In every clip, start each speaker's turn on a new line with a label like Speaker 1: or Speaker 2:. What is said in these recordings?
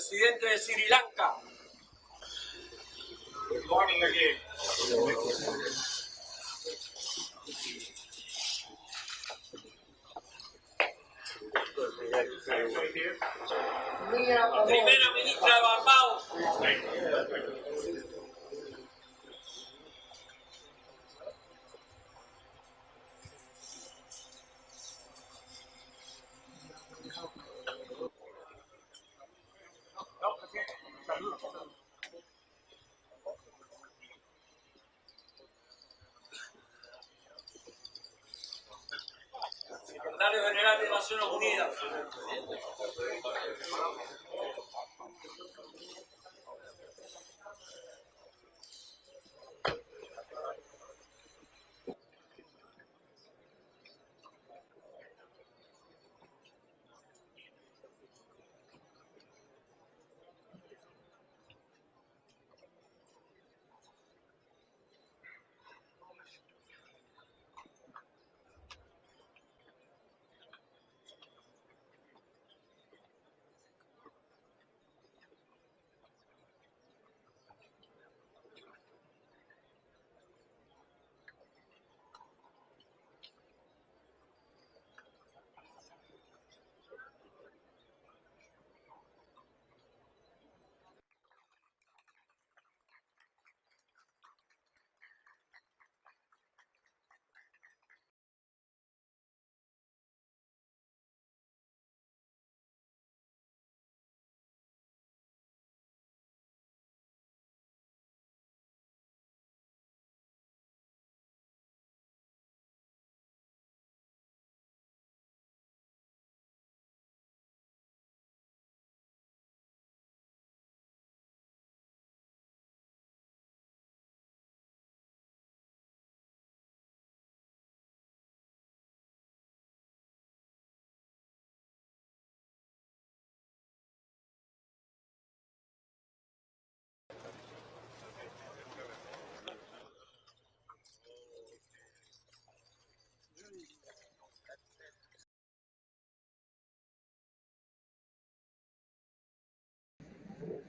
Speaker 1: presidente de Sri Lanka.
Speaker 2: Good morning again.
Speaker 1: Primera ministra de Barbados. Secretario General de Naciones Unidas.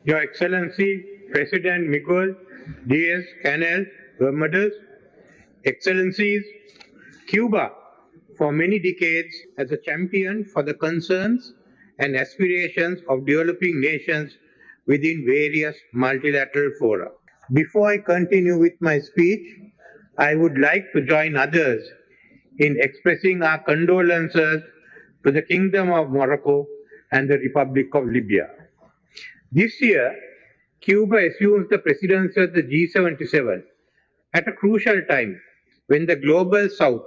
Speaker 3: Your Excellency, President Miguel Diaz-Canel Bermudez, Excellencies, Cuba, for many decades, as a champion for the concerns and aspirations of developing nations within various multilateral fora. Before I continue with my speech, I would like to join others in expressing our condolences to the Kingdom of Morocco and the Republic of Libya. This year, Cuba assumes the presidency of the G77 at a crucial time when the global south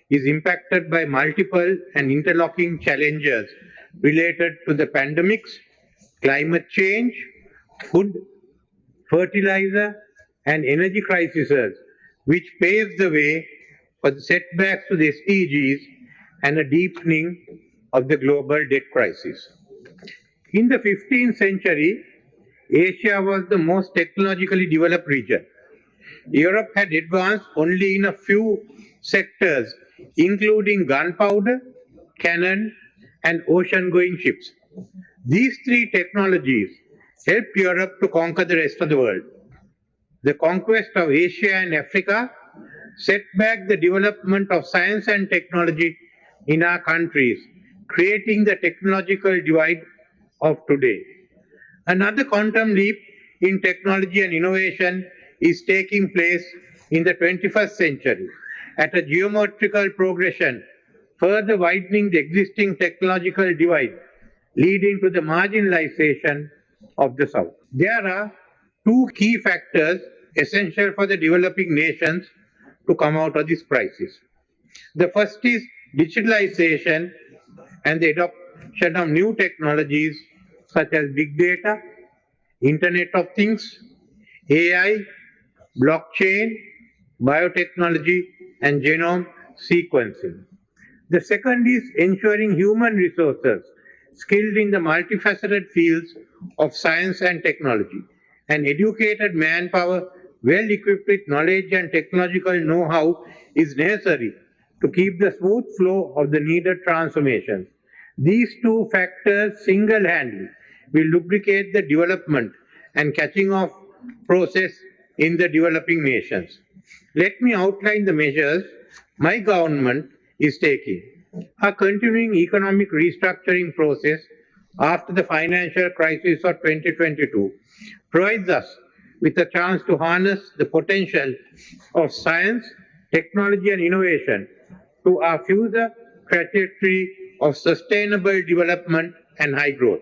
Speaker 3: is impacted by multiple and interlocking challenges related to the pandemics, climate change, food, fertilizer, and energy crises, which paves the way for the setbacks to the SDGs and a deepening of the global debt crisis. In the 15th century, Asia was the most technologically developed region. Europe had advanced only in a few sectors, including gunpowder, cannon, and ocean-going ships. These three technologies helped Europe to conquer the rest of the world. The conquest of Asia and Africa set back the development of science and technology in our countries, creating the technological divide of today. Another quantum leap in technology and innovation is taking place in the 21st century at a geometrical progression, further widening the existing technological divide, leading to the marginalization of the South. There are two key factors essential for the developing nations to come out of this crisis. The first is digitalization and the adoption of new technologies such as big data, Internet of Things, AI, blockchain, biotechnology, and genome sequencing. The second is ensuring human resources skilled in the multifaceted fields of science and technology, and educated manpower well equipped with knowledge and technological know-how is necessary to keep the smooth flow of the needed transformations. These two factors single-handedly will lubricate the development and catching of process in the developing nations. Let me outline the measures my government is taking. A continuing economic restructuring process after the financial crisis of 2022 provides us with a chance to harness the potential of science, technology and innovation to our future trajectory of sustainable development and high growth.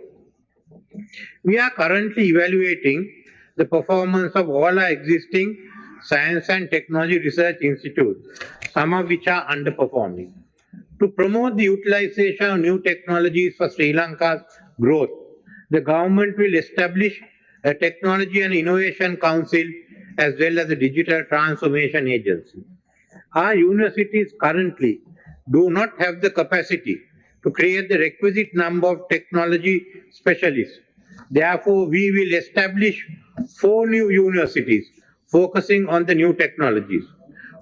Speaker 3: We are currently evaluating the performance of all our existing science and technology research institutes, some of which are underperforming. To promote the utilization of new technologies for Sri Lanka's growth, the government will establish a Technology and Innovation Council as well as a Digital Transformation Agency. Our universities currently do not have the capacity to create the requisite number of technology specialists. Therefore, we will establish 4 new universities focusing on the new technologies.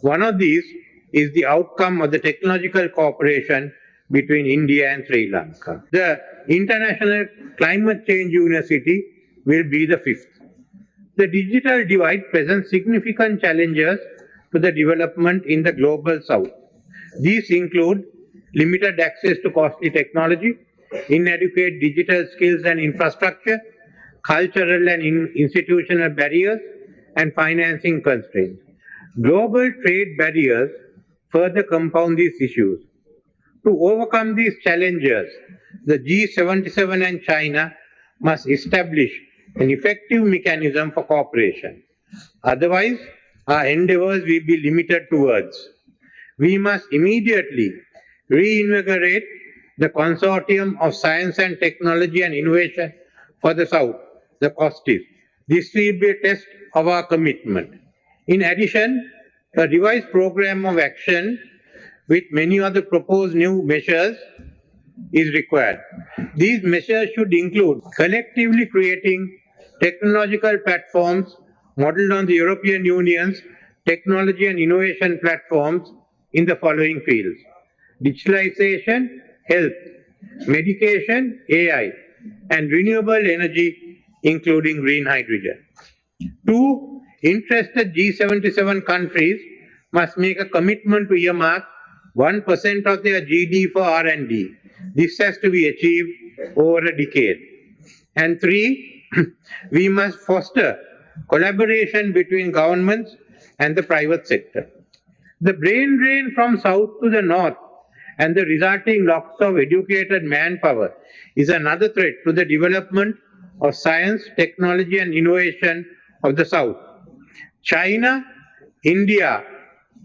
Speaker 3: One of these is the outcome of the technological cooperation between India and Sri Lanka. The International Climate Change University will be the 5th. The digital divide presents significant challenges to the development in the global south. These include limited access to costly technology, inadequate digital skills and infrastructure, cultural and institutional barriers, and financing constraints. Global trade barriers further compound these issues. To overcome these challenges, the G77 and China must establish an effective mechanism for cooperation. Otherwise, our endeavors will be limited to words. We must immediately reinvigorate the Consortium of Science and Technology and Innovation for the South, the COSTIS. This will be a test of our commitment. In addition, a revised program of action with many other proposed new measures is required. These measures should include collectively creating technological platforms modeled on the European Union's technology and innovation platforms in the following fields: digitalization, health, medication, AI, and renewable energy, including green hydrogen. 2. Interested G77 countries must make a commitment to earmark 1% of their GDP for R&D. This has to be achieved over a decade. And 3. We must foster collaboration between governments and the private sector. The brain drain from south to the north and the resulting loss of educated manpower is another threat to the development of science, technology and innovation of the south. China, India,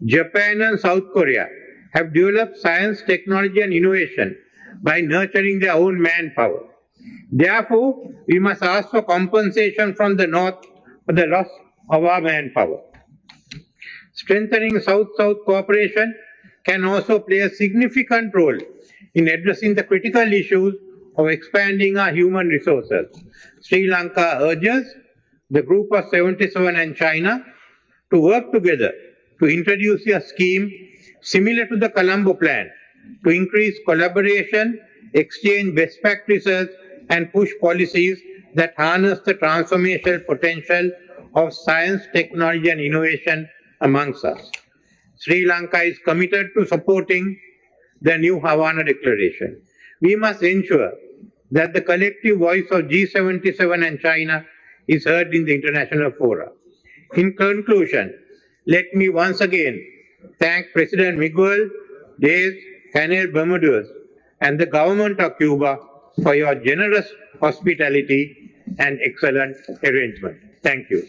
Speaker 3: Japan and South Korea have developed science, technology and innovation by nurturing their own manpower. Therefore, we must ask for compensation from the north for the loss of our manpower. Strengthening South-South cooperation can also play a significant role in addressing the critical issues of expanding our human resources. Sri Lanka urges the Group of 77 and China to work together to introduce a scheme similar to the Colombo Plan to increase collaboration, exchange best practices, and push policies that harness the transformational potential of science, technology, and innovation amongst us. Sri Lanka is committed to supporting the new Havana Declaration. We must ensure that the collective voice of G77 and China is heard in the international fora. In conclusion, let me once again thank President Miguel Diaz-Canel Bermudez and the government of Cuba for your generous hospitality and excellent arrangement. Thank you.